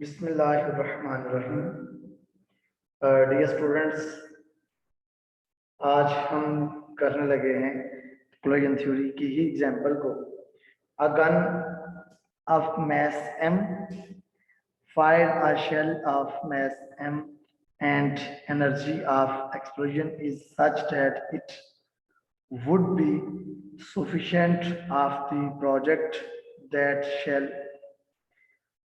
बिस्मिल्लाहिर्रहमानिर्रहीम। Dear students, आज हम करने लगे हैं एक्सप्लोजन थ्योरी की ही एग्जांपल को। A gun of mass m fired a shell of mass m and energy of explosion is such that it would be sufficient of the project that shell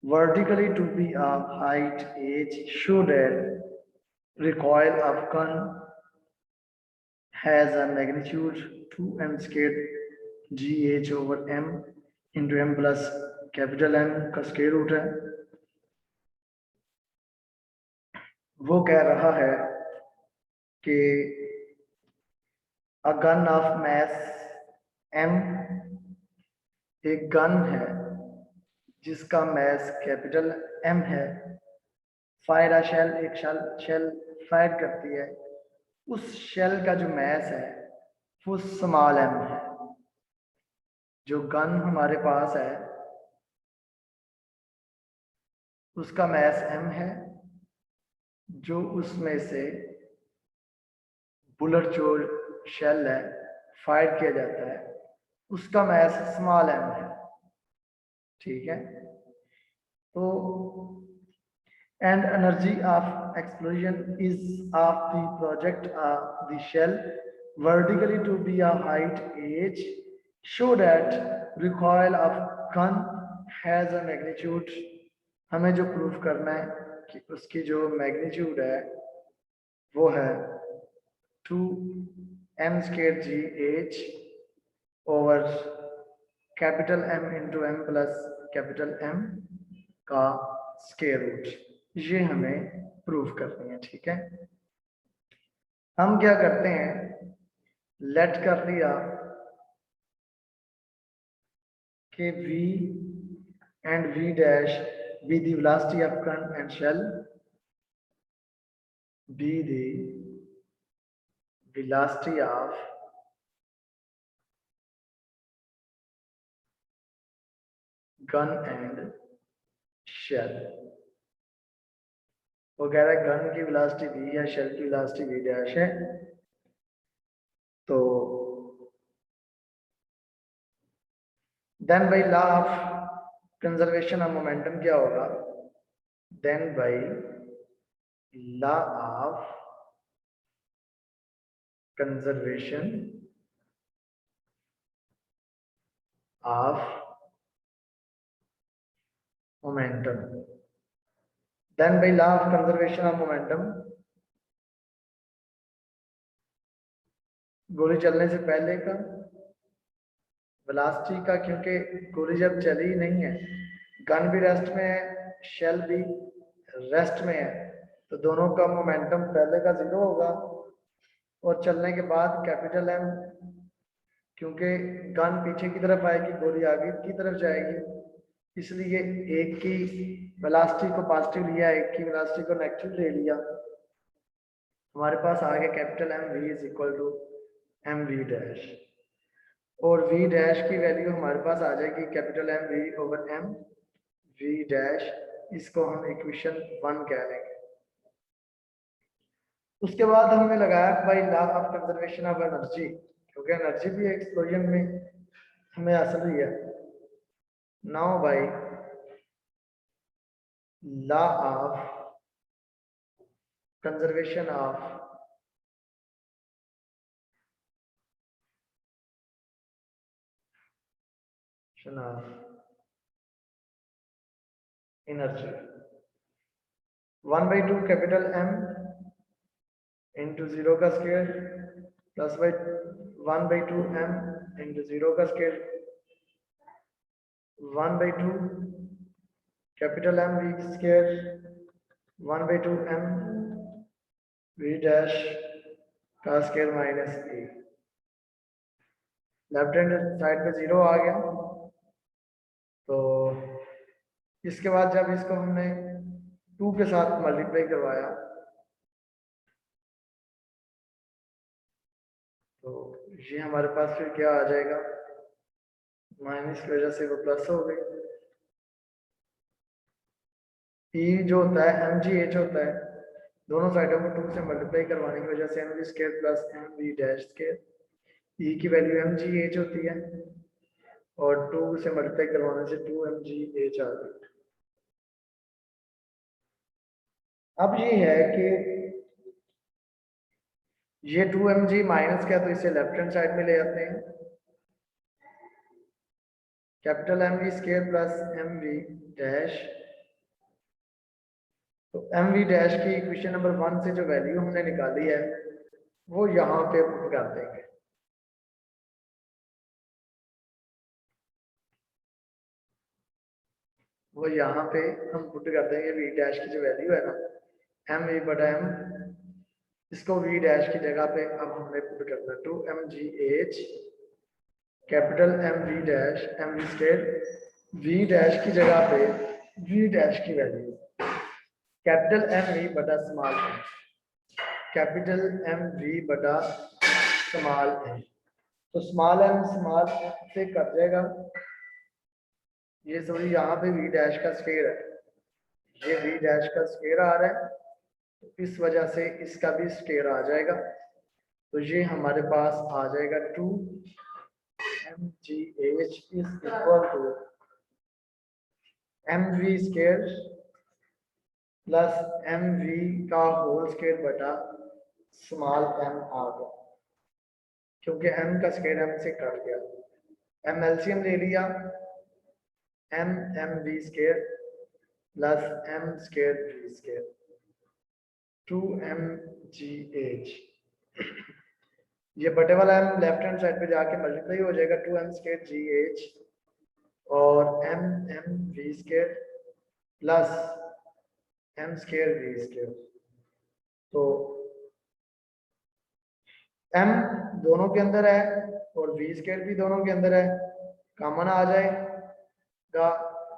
vertically to be a height h so that recoil of gun has a magnitude 2m squared gh over m into m plus capital M का square root है। वो कह रहा है कि a gun of mass m एक gun है जिसका मैस कैपिटल M है। फायर अ शेल एक शेल फायर करती है, उस शेल का जो मैस है वो स्मॉल m है। जो गन हमारे पास है उसका मैस m है, जो उसमें से बुलेट जो शेल है फायर किया जाता है उसका मैस स्मॉल m है। ठीक है, तो and energy of explosion is of the project of the shell vertically to be a height h so that recoil of gun has a magnitude। हमें जो प्रूफ करना है कि उसकी जो मैग्नीट्यूड है वो है 2m square G H over capital M into M plus capital M का स्क्वायर रूट। ये हमें प्रूफ करनी है। ठीक है, हम क्या करते हैं, लेट कर लिया कि v and v dash be the velocity of gun and shell, be the velocity of gun and shell। वो कह रहा है गन की वेलोसिटी v है, शेल की वेलोसिटी v डैश है। तो then by law of conservation of momentum क्या होगा, then by law of conservation of momentum, then by law of conservation of momentum, गोली चलने से पहले का वेलोसिटी का, क्योंकि गोली जब चली नहीं है, गन भी रेस्ट में है, शेल भी रेस्ट में है, तो दोनों का मोमेंटम पहले का जीरो होगा और चलने के बाद कैपिटल M, क्योंकि गन पीछे की तरफ आएगी, गोली आगे की तरफ जाएगी, इसलिए एक की वेलोसिटी को पॉजिटिव लिया, एक की वेलोसिटी को नेगेटिव ले लिया। हमारे पास आ गया capital M v is equal to M we dash, और v डैश की वैल्यू हमारे पास आ जाएगी capital M v over m v dash, इसको हम इक्वेशन 1 कह लेंगे। उसके बाद हमने लगाया by law of conservation of energy, क्योंकि एनर्जी भी एक्सप्लोजन में हमें हासिल हुई है। Now by law of conservation of energy 1/2 capital M into 0 का square plus by 1/2 M into 0 का square 1/2 capital M v square 1/2 M v dash का square minus a। Left hand side पे 0 आ गया, तो इसके बाद जब इसको हमने 2 के साथ मल्टीप्लाई करवाया तो ये हमारे पास फिर क्या आ जाएगा, माइनस की वजह से वो प्लस हो गई। ई जो होता है एम जी एच होता है, दोनों साइडों को 2 से मल्टीप्लाई करवाने की वजह से M V square plus M we dash square, E की वैल्यू एम जी एच होती है और 2 से मल्टीप्लाई करवाने से 2 एम जी एच आ गई। अब ये है कि ये 2 एम जी माइनस क्या, तो इसे लेफ्ट हैंड साइड में ले आते हैं, capital M V square plus M we dash, तो एम वी डैश की इक्वेशन नंबर 1 से जो वैल्यू हमने निकाली है वो यहाँ पे पुट कर देंगे। वो यहाँ पे हम पुट कर देंगे, वी डैश की जो वैल्यू है ना एम वी बटा एम, इसको वी डैश की जगह पे अब हमने पुट करना है 2 M G H capital M we dash M V square, V dash की जगह पे वी डैश की वैल्यू कैपिटल एम वी बटा small M, capital M V बटा स्मॉल एम, तो स्मॉल एम से कट जाएगा, ये सॉरी यहाँ पे वी डैश का स्क्वायर है, ये वी डैश का स्क्वायर आ रहा है, तो इस वजह से इसका भी स्क्वायर आ जाएगा, तो ये हमारे पास आ जाएगा 2 M G H is equal to M V square plus M V का होल स्क्वायर बटा स्मॉल एम आ गया, क्योंकि एम का स्क्वायर एम से कट गया, एम एलसीएम ले लिया, M M V square plus M square V square 2 M G H, ये बटे वाला एम लेफ्ट हैंड साइड पे जाके मल्टीप्लाई हो जाएगा 2 एम स्क्वायर जी एच और M M V square plus M square V square, तो एम दोनों के अंदर है और वी स्क्वायर भी दोनों के अंदर है, कॉमन आ जाएगा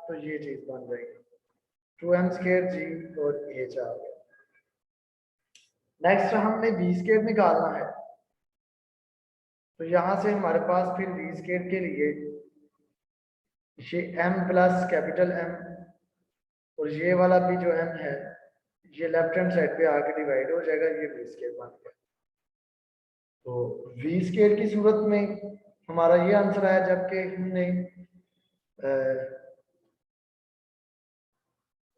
तो ये चीज बन जाएगी 2 एम स्क्वायर जी और एच आ गया। नेक्स्ट हमने वी स्क्वायर निकालना है, तो यहां से हमारे पास फिर वी स्क्वायर के लिए ये m प्लस कैपिटल M और ये वाला भी जो m है ये लेफ्ट हैंड साइड पे आके डिवाइड हो जाएगा, ये वी स्क्वायर बन गया, तो वी स्क्वायर की सूरत में हमारा ये आंसर आया, जबकि हमने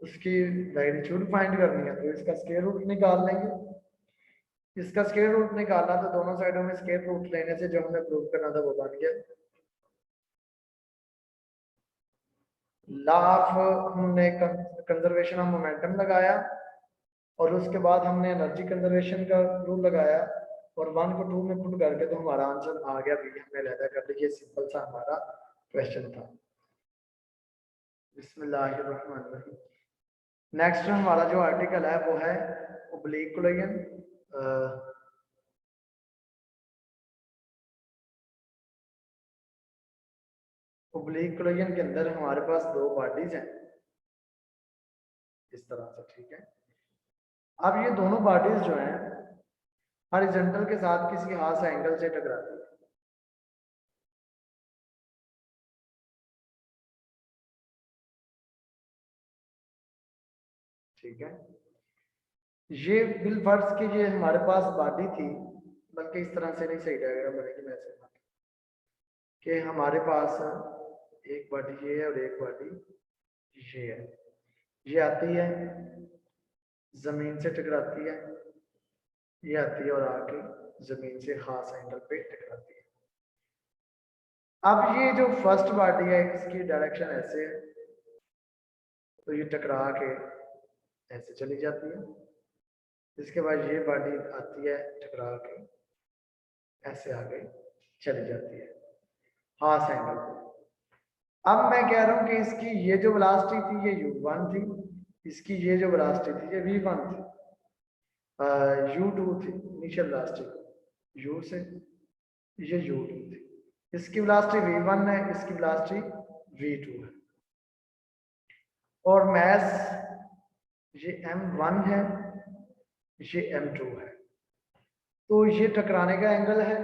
उसकी मैग्नीट्यूड फाइंड करनी है तो इसका स्क्वायर रूट निकाल लेंगे, इसका स्क्वायर रूट निकालना तो दोनों साइडों में स्क्वायर रूट लेने से जो हमें प्रूव करना था वो बन गया। लॉ ऑफ हमने कंजर्वेशन ऑफ मोमेंटम लगाया और उसके बाद हमने एनर्जी कंजर्वेशन का रूल लगाया और 1 को 2 में पुट करके तो हमारा आंसर आ गया, भी हमने लैदा कर लिया, सिंपल सा हमारा क्वेश्चन था। बिस्मिल्लाहिर्रहमानिर्रहीम। नेक्स्ट हमारा जो आर्टिकल है वो है ओब्लीक कोलिजन। ओब्लीक कोलिजन के अंदर हमारे पास 2 बॉडीज हैं इस तरह से, ठीक है। अब ये दोनों बॉडीज जो हैं हॉरिजॉन्टल के साथ किसी खास एंगल से टकराती है, ठीक है। ये बिलफर्ज की ये हमारे पास बॉडी थी, बल्कि इस तरह से नहीं, सही डायग्राम बनेगी मैं ऐसे कि हमारे पास एक बॉडी ये है और एक बॉडी ये है, ये आती है जमीन से टकराती है, ये आती है और आके जमीन से खास एंगल पे टकराती है। अब ये जो फर्स्ट बॉडी है इसकी डायरेक्शन ऐसे है, तो ये टकरा के ऐसे चली जाती है, इसके बाद ये बॉडी आती है टकरा के ऐसे आगे चली जाती है खास एंगल पे। अब मैं कह रहा हूं कि इसकी ये जो वेलोसिटी थी ये u1 थी, इसकी ये जो वेलोसिटी थी ये v1 थी, u2 थी इनिशियल वेलोसिटी u से, ये u2 थी, इसकी वेलोसिटी v1 है, इसकी वेलोसिटी v2 है, और मैस ये m1 है, ये m2 है, तो ये टकराने का एंगल है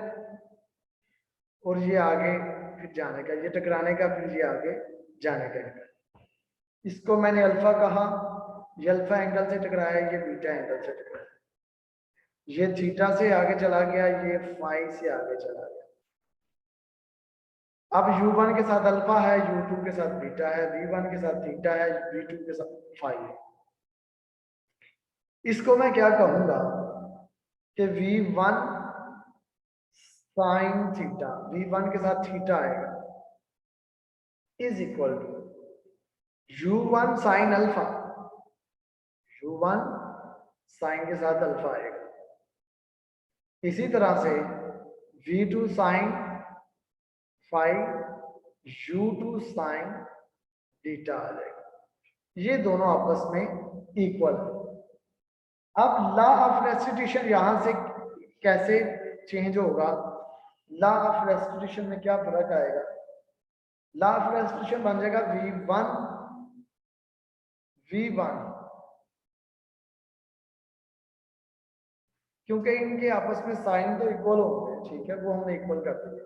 और ये आगे फिर जाने का, ये टकराने का फिर ये आगे जाने का एंगल, इसको मैंने अल्फा कहा ये अल्फा एंगल से टकराया, ये बीटा एंगल से टकराया, ये थीटा से आगे चला गया, ये फाई से आगे चला गया। अब u1 के साथ अल्फा है, u2 के साथ बीटा है, v1 के साथ थीटा है, v2 के साथ फाई है। इसको मैं क्या कहूंगा कि v1 साइन थीटा, v1 के साथ थीटा आएगा, is equal to u1 sine alpha, u1 sine के साथ अल्फा आएगा। इसी तरह से v2 sine five, u2 sine beta आ जाएगा। ये दोनों आपस में इक्वल है। अब लॉ ऑफ रेस्टिट्यूशन यहां से कैसे चेंज होगा? लॉ ऑफ रेस्टिट्यूशन में क्या फर्क आएगा? लॉ ऑफ रेस्टिट्यूशन बन जाएगा v1 क्योंकि इनके आपस में साइन तो इक्वल होंगे, ठीक है, वो हमने इक्वल कर दिया।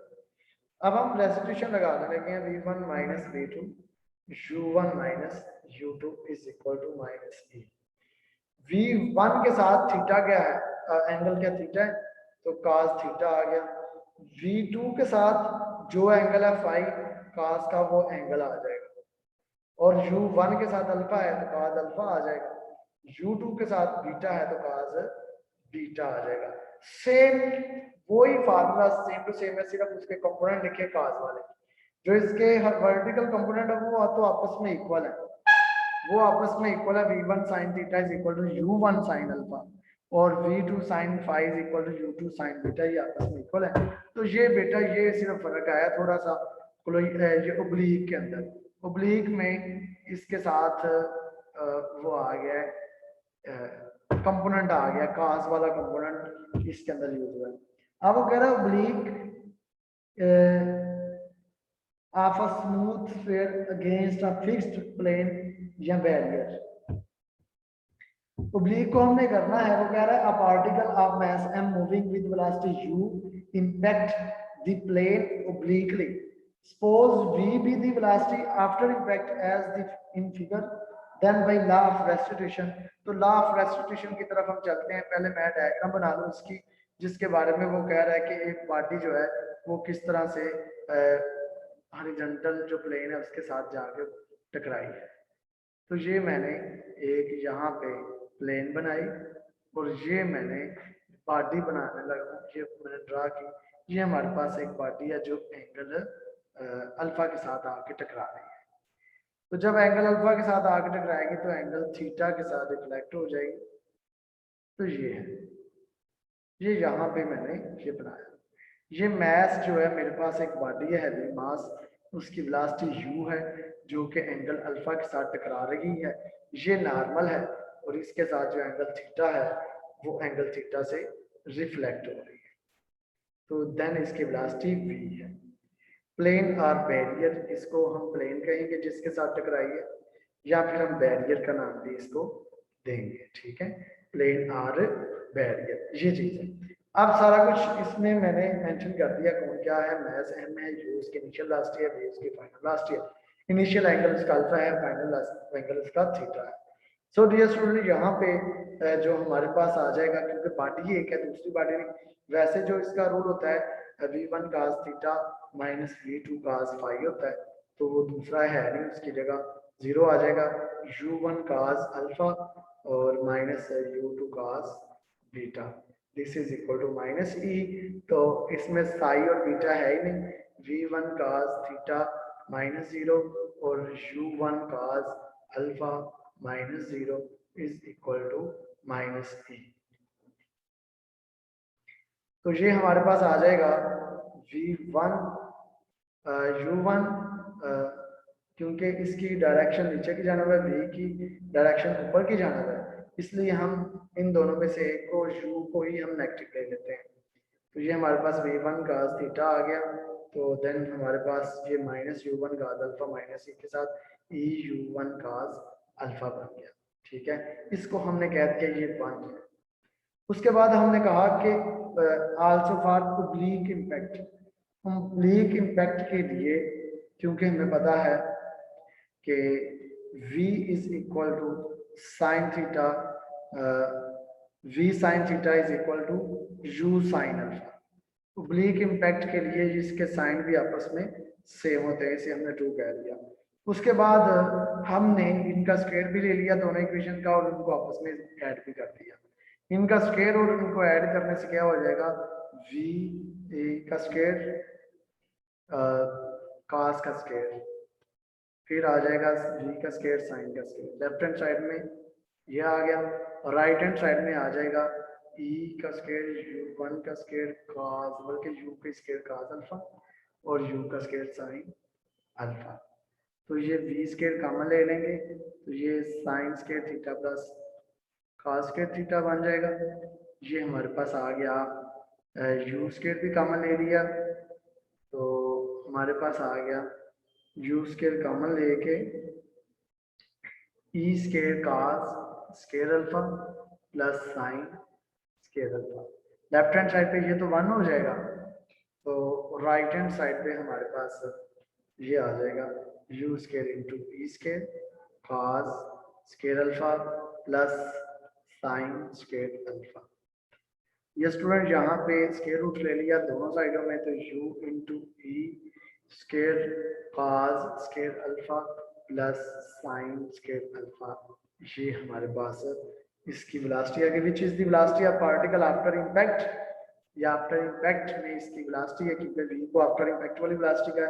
अब हम रेस्टिट्यूशन लगाने लगे हैं v1 minus v2, u1 minus u2 is equal to minus e। v1 के साथ थीटा क्या है, एंगल क्या थीटा है, तो cos थीटा आ गया। v2 के साथ जो एंगल है फाई, cos का वो एंगल आ जाएगा। और u1 के साथ अल्फा है तो cos अल्फा आ जाएगा, u2 के साथ बीटा है तो cos बीटा आ जाएगा। सेम वही फार्मूला सेम टू सेम है, सिर्फ उसके कंपोनेंट लिखे cos वाले। जो इसके वर्टिकल कंपोनेंट है वो तो आपस में इक्वल है, वो आपस में इक्वल है। v1 sin theta is equal to u1 sin alpha और v2 sin phi is equal to u2 sin beta, ये आपस में इक्वल है। तो ये बेटा ये सिर्फ फर्क आया थोड़ा सा ये ओब्लीक के अंदर, ओब्लीक में इसके साथ वो आ गया है, कंपोनेंट आ गया, कास वाला कंपोनेंट इसके अंदर यूज हुआ है। अब वो कह रहा है oblique of a smooth sphere against a fixed plane या बैरियर। ओब्लीक को हमने करना है, वो कह रहा है a particle of mass m moving with velocity u impact the plane obliquely. Suppose v be the velocity after impact as the in figure, then by law of restitution, तो law of restitution की तरफ हम चलते हैं। पहले मैं diagram बना लूं इसकी, जिसके बारे में वो कह रहा है कि एक बॉडी जो है वो किस तरह से हॉरिजॉन्टल जो प्लेन है उसके साथ जाके टकराई है। तो ये मैंने एक यहाँ पे प्लेन बनाई और ये मैंने बॉडी बनाने लगा, ये मैंने ड्रा की। ये हमारे पास एक बॉडी है जो एंगल अल्फा के साथ आके टकरा रही है। तो जब एंगल अल्फा के साथ आके टकराएगी तो एंगल थीटा के साथ रिफ्लेक्ट हो जाएगी। तो ये है, ये यहाँ पे मैंने ये बनाया। ये मैस जो है मेरे पास एक बॉडी है हैवी मास, उसकी वेलोसिटी u है जो कि एंगल अल्फा के साथ टकरा रही है, ये नॉर्मल है और इसके साथ जो एंगल थीटा है वो एंगल थीटा से रिफ्लेक्ट हो रही है। तो देन इसकी वेलोसिटी v है। प्लेन और बैरियर, इसको हम प्लेन कहेंगे जिसके साथ टकराई है, या फिर हम बैरियर का नाम भी इसको देंगे, ठीक है, प्लेन और बैरियर, ये चीज है। अब सारा कुछ इसमें मैंने मेंशन कर दिया, कौन क्या है, मैस m है, u इसकी इनिशियल वेलोसिटी है, v इसकी फाइनल वेलोसिटी है, इनिशियल एंगल इसका अल्फा है, फाइनल एंगल इसका थीटा है। सो डियर स्टूडेंट, यहाँ पे जो हमारे पास आ जाएगा, क्योंकि बॉडी एक है दूसरी बॉडी नहीं, वैसे जो इसका रूल होता है v1 cos theta minus v2 cos phi होता है, तो वो दूसरा है नहीं, उसकी जगह 0 आ जाएगा, u1 cos अल्फा और minus u2 cos beta, this is equal to minus E. तो इसमें साई और बीटा है ही नहीं, v1 cos थीटा माइनस 0 और u1 cos alpha minus 0 is equal to minus E. तो ये हमारे पास आ जाएगा v1 u1, क्योंकि इसकी डायरेक्शन नीचे की जाना है, v की डायरेक्शन ऊपर की जाना है, इसलिए हम इन दोनों में से एक को u को ही हम नेगेटिव ले लेते हैं। तो ये हमारे पास v1 cos थीटा आ गया, तो देन हमारे पास ये minus u1 cos alpha minus E के साथ e u1 cos अल्फा बन गया, ठीक है, इसको हमने कह दिया ये 1 है। उसके बाद हमने कहा कि आल्सो फॉर ओब्लीक इम्पैक्ट, हम ओब्लीक इम्पैक्ट के लिए, क्योंकि हमें पता है कि v is equal to sine theta v sine theta is equal to u sine alpha. Oblique impact के लिए इसके साइन भी आपस में सेम होते हैं, इसे हमने ट्रू कह दिया। उसके बाद हमने इनका स्क्वायर भी ले लिया दोनों इक्वेशन का और उनको आपस में ऐड भी कर दिया। इनका स्क्वायर और इनको ऐड करने से क्या हो जाएगा, v का स्क्वायर cos का स्क्वायर, फिर आ जाएगा v का स्क्वायर साइन का स्क्वायर। लेफ्ट हैंड साइड में यह आ गया, राइट हैंड साइड में आ जाएगा e का स्क्वायर u1 का स्क्वायर cos, बल्कि u का स्क्वायर cos अल्फा और u का स्क्वायर साइन अल्फा। तो ये v स्क्वायर कॉमन ले लेंगे तो ये sine square theta plus cos square theta बन जाएगा। ये हमारे पास आ गया, u स्क्वायर भी कॉमन ले लिया तो हमारे पास आ गया u स्क्वायर कॉमन लेके e square cos square alpha plus sine square alpha. Left hand side पे ये तो 1 हो जाएगा, तो राइट हैंड साइड पे हमारे पास ये आ जाएगा u square into e square cos square alpha plus sine square alpha. ये स्टूडेंट यहाँ पे स्क्वायर रूट ले लिया दोनों साइडों में, तो u into E square cos square alpha plus sine square alpha. ये हमारे पास इसकी वेलोसिटी है, which is the velocity of particle after impact. या आफ्टर इम्पैक्ट में इसकी वेलोसिटी है, क्योंकि v को आफ्टर इम्पैक्ट वाली वेलोसिटी का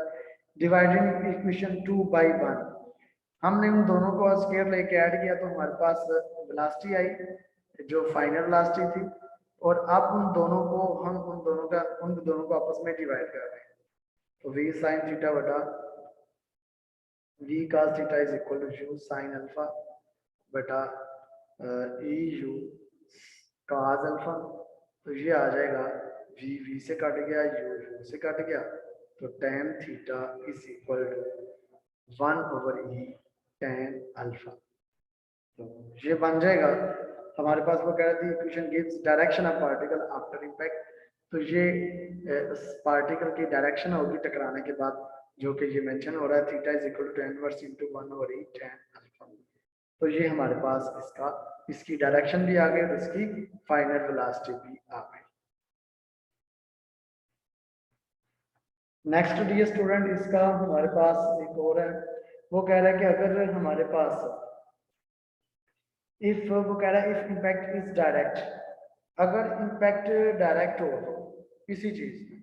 डिवाइडिंग इक्वेशन 2/1। हमने उन दोनों को स्क्वायर लेके ऐड किया तो हमारे पास वेलोसिटी आई जो फाइनल वेलोसिटी थी, और अब उन दोनों को आपस में डिवाइड कर रहे हैं। तो v sin थीटा बटा v cos theta is equal to u sin alpha बटा e u cos अल्फा। तो ये आ जाएगा v से कट गया, u से कट गया, तो tan theta is equal to 1/e tan alpha. तो ये बन जाएगा हमारे पास। वो कह रहा थी equation gives direction of particle after impact. तो ये पार्टिकल की डायरेक्शन होगी टकराने के बाद, जो कि ये मेंशन हो रहा है, theta is equal to tan inverse into 1/e tan alpha. तो ये हमारे पास इसकी डायरेक्शन भी आ गई और इसकी फाइनल वेलोसिटी भी आ गई। नेक्स्ट डियर स्टूडेंट, इसका हमारे पास एक और है। वो कह रहा है कि अगर हमारे पास वो कह रहा है इफ इम्पैक्ट इज डायरेक्ट, अगर इम्पैक्ट डायरेक्ट हो किसी चीज में,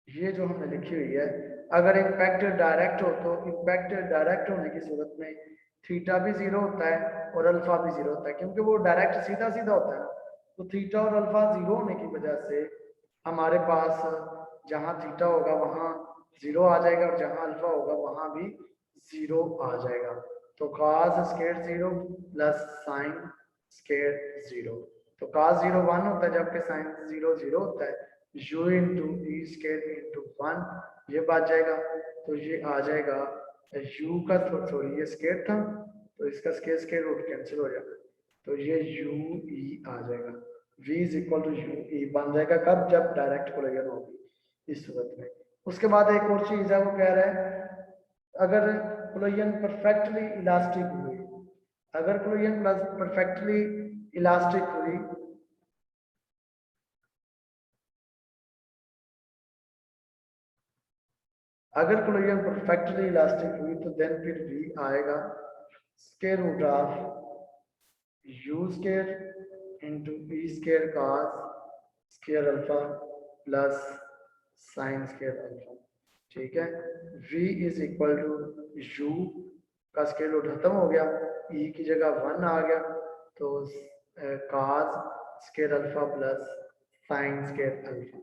ये जो हमने लिखी हुई है, अगर इम्पैक्ट डायरेक्ट हो तो इम्पैक्ट डायरेक्ट होने की सूरत में थीटा भी 0 होता है और अल्फा भी 0 होता है, क्योंकि वो डायरेक्ट सीधा सीधा होता है ना। तो थीटा और अल्फा 0 होने की वजह से हमारे पास जहाँ थीटा होगा वहाँ 0 आ जाएगा और जहाँ अल्फा होगा वहाँ भी 0 आ जाएगा। तो cos square 0 plus sine square 0, तो cos 0 1 होता है जबकि साइन 0 0 होता है। u into E square into 1 ये बात जाएगा, तो ये आ जाएगा u का सॉरी ये स्क्वायर था तो इसका स्क्वायर रूट कैंसिल हो जाएगा, तो ये u e आ जाएगा। v is equal to u e बन जाएगा कब, जब डायरेक्ट कोलिजन होगी इस सूरत में। उसके बाद एक और चीज है, वो कह रहा है अगर कोलिजन परफेक्टली इलास्टिक हुई, अगर कोलिजन परफेक्टली इलास्टिक हुई अगर कोलिजन परफेक्टली इलास्टिक हुई तो देन फिर v आएगा square root of u square into E square cos square alpha plus sine square alpha. ठीक है, v is equal to u का स्क्वायर रूट खत्म हो गया, e की जगह 1 आ गया, तो cos square alpha plus sine square alpha.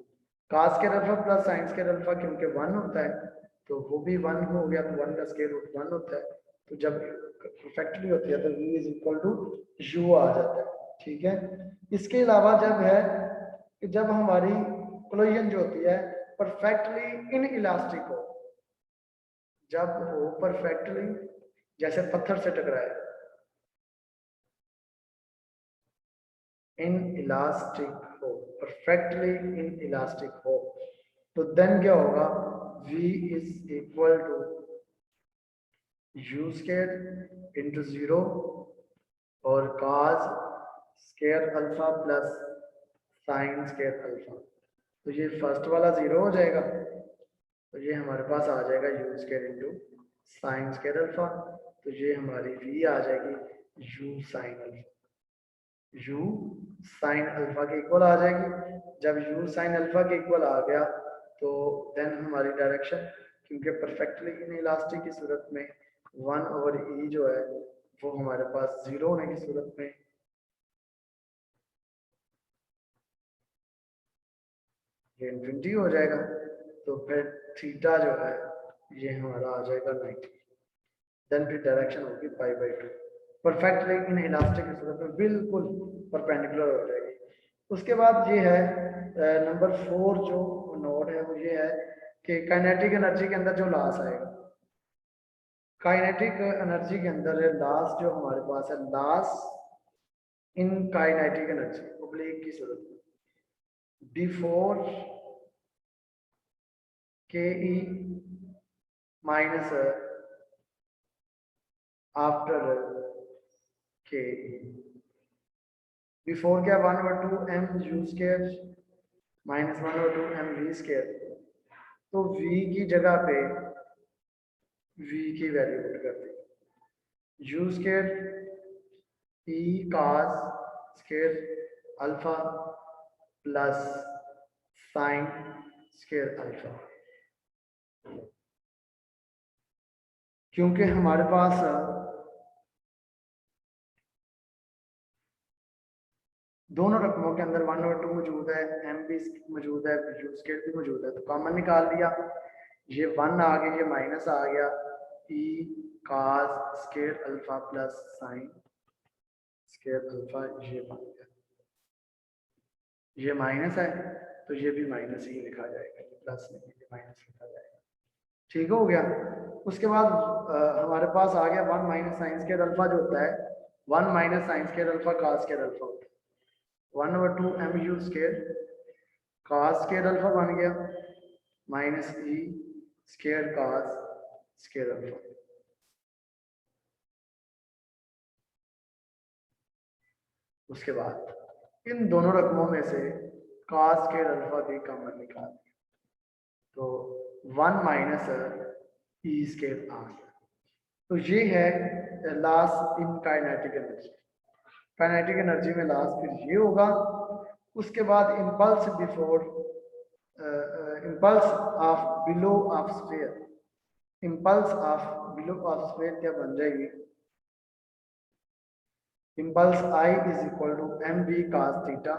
cos square alpha plus sine square alpha क्योंकि 1 होता है तो वो भी 1 हो गया, तो 1 का स्क्वायर रूट 1 होता है, तो जब परफेक्टली होती है तो v is equal to u आ जाता है। ठीक है, इसके अलावा जब है कि जब हमारी कोलिजन जो होती है परफेक्टली इन इलास्टिक हो, जब वो परफेक्टली जैसे पत्थर से टकराए इन इलास्टिक हो, परफेक्टली इन इलास्टिक हो, तो देन क्या होगा, v is equal to u square into 0 square alpha plus sine square alpha. तो ये फर्स्ट वाला 0 हो जाएगा, तो ये हमारे पास आ जाएगा you square into sine square alpha. तो ये हमारी v आ जाएगी you sine alpha, you sine alpha के इक्वल आ जाएगी। जब यू साइन अल्फा के इक्वल आ गया तो देन हमारी डायरेक्शन, क्योंकि परफेक्टली इनइलास्टिक की सूरत में 1/e जो है वो हमारे पास 0 होने की सूरत में ये इन्फिनिटी हो जाएगा। तो फिर थीटा जो है ये हमारा आ जाएगा 90। देन फिर डायरेक्शन होगी π/2, परफेक्टली इनइलास्टिक की सूरत में बिल्कुल परपेंडिकुलर हो जाएगी। उसके बाद ये है नंबर 4 जो नोट है वो ये है कि काइनेटिक एनर्जी के अंदर जो लॉस आएगा, काइनेटिक एनर्जी के अंदर लॉस जो हमारे पास है, loss in kinetic energy oblique की सूरत में before ke minus after ke। Before क्या 1/2 mu square minus 1/2 mv square. तो v की जगह पे v की वैल्यू पुट कर दी, u square e cos square alpha plus sine square alpha. क्योंकि हमारे पास दोनों रकमों के अंदर 1/2 मौजूद है, m भी मौजूद है, u स्क्वायर भी मौजूद है, तो कॉमन निकाल दिया, ये 1 आ गया, ये माइनस आ गया, e cos square alpha plus sine square alpha, ये बन गया। ये माइनस है तो ये भी माइनस ही लिखा जाएगा, ये प्लस नहीं, ये माइनस लिखा जाएगा। ठीक हो गया। उसके बाद हमारे पास आ गया 1 माइनस साइन स्क्वायर अल्फा जो होता है 1 minus sign square alpha cos square alpha होता है 1/2 mu square cos square alpha बन गया minus e square cos square alpha. उसके बाद इन दोनों रकमों में से cos स्क्वायर अल्फा भी कॉमन निकाल दिया, तो 1 माइनस e स्क्वायर आ गया। तो ये है loss in kinetic energy. Kinetic energy में लॉस फिर ये होगा। उसके बाद impulse before impulse of below of sphere, impulse of below of sphere क्या बन जाएगी, impulse I is equal to mv cos theta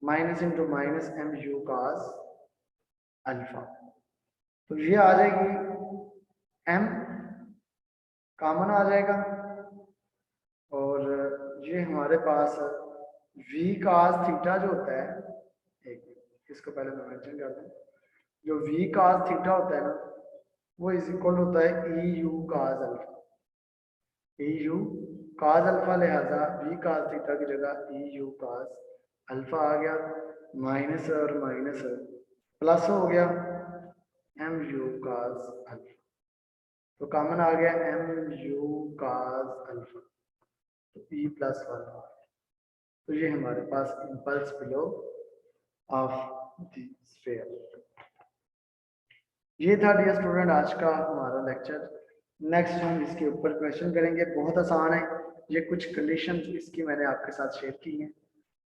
minus into minus mu cos alpha. तो ये आ जाएगी m कॉमन आ जाएगा और ये हमारे पास v cos थीटा जो होता है, एक इसको पहले मैं मेंशन कर दूं, जो v cos थीटा होता है ना वो इज इक्वल होता है eu cos alpha, eu cos alpha, लिहाजा v cos थीटा की जगह eu cos अल्फा आ गया, माइनस और माइनस प्लस हो गया mu cos अल्फा। तो कॉमन आ गया mu cos अल्फा, तो e प्लस 1। तो ये हमारे पास impulse below of the sphere. ये था डियर स्टूडेंट आज का हमारा लेक्चर। नेक्स्ट हम इसके ऊपर क्वेश्चन करेंगे, बहुत आसान है, ये कुछ कंडीशन इसकी मैंने आपके साथ शेयर की हैं।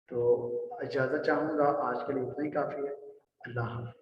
तो इजाज़त चाहूँगा, आज के लिए इतना ही काफ़ी है। अल्लाह हाफ़िज़।